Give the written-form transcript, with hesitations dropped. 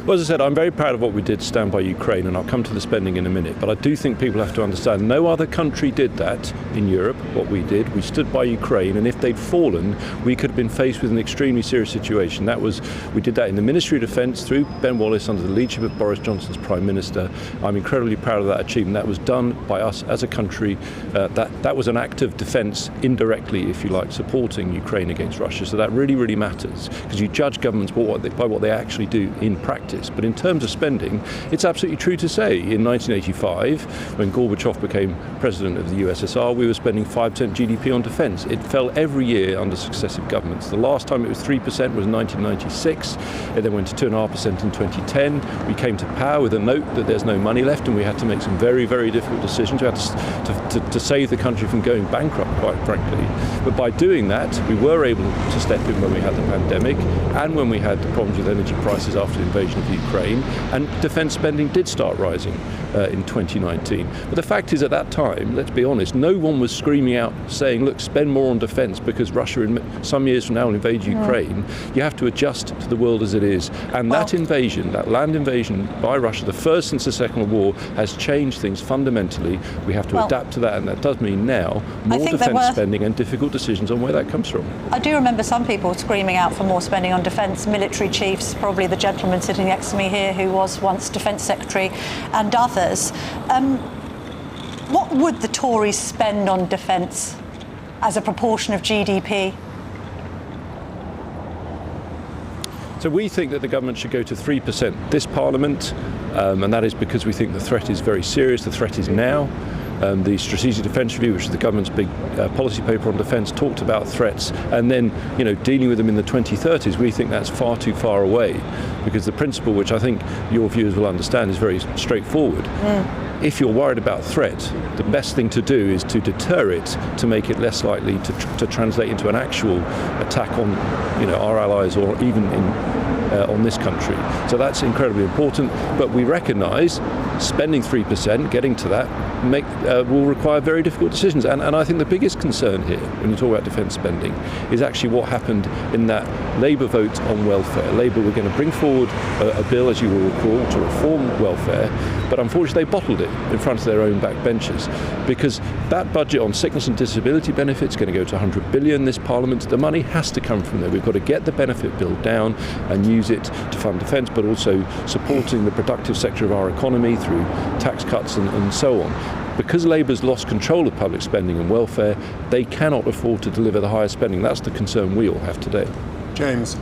Well, as I said, I'm very proud of what we did to stand by Ukraine, and I'll come to the spending in a minute. But I do think people have to understand no other country did that in Europe, what we did. We stood by Ukraine, and if they'd fallen, we could have been faced with an extremely serious situation. We did that in the Ministry of Defence through Ben Wallace under the leadership of Boris Johnson's Prime Minister. I'm incredibly proud of that achievement. That was done by us as a country. That was an act of defence, indirectly, if you like, supporting Ukraine against Russia. So that really, really matters, because you judge governments by what they actually do in practice. But in terms of spending, it's absolutely true to say in 1985, when Gorbachev became president of the USSR, we were spending 5% GDP on defence. It fell every year under successive governments. The last time it was 3% was 1996. It then went to 2.5% in 2010. We came to power with a note that there's no money left, and we had to make some very, very difficult decisions. We had to save the country from going bankrupt, quite frankly. But by doing that, we were able to step in when we had the pandemic and when we had the problems with energy prices after the invasion of Ukraine, and defence spending did start rising in 2019. But the fact is, at that time, let's be honest, no one was screaming out saying, look, spend more on defence because Russia in some years from now will invade Ukraine. You have to adjust to the world as it is. And that invasion, that land invasion by Russia, the first since the Second World War, has changed things fundamentally. We have to adapt to that, and that does mean now more defence spending and difficult decisions on where that comes from. I do remember some people screaming out for more spending on defence, military chiefs, probably the gentleman sitting next to me here who was once Defence Secretary, and others. What would the Tories spend on defence as a proportion of GDP? So we think that the government should go to 3% this Parliament, and that is because we think the threat is very serious. The threat is now. The Strategic Defence Review, which is the government's big policy paper on defence, talked about threats, and then dealing with them in the 2030s. We think that's far too far away, because the principle, which I think your viewers will understand, is very straightforward. If you're worried about threat, the best thing to do is to deter it, to make it less likely to translate into an actual attack on our allies, or even on this country. So that's incredibly important, but we recognise spending 3%, getting to that, will require very difficult decisions. And I think the biggest concern here, when you talk about defence spending, is actually what happened in that Labour vote on welfare. Labour were going to bring forward a bill, as you will recall, to reform welfare, but unfortunately they bottled it in front of their own backbenchers, because that budget on sickness and disability benefits is going to go to 100 billion this Parliament. The money has to come from there. We've got to get the benefit bill down and use it to fund defence, but also supporting the productive sector of our economy through tax cuts and so on. Because Labour's lost control of public spending and welfare, they cannot afford to deliver the higher spending. That's the concern we all have today. James,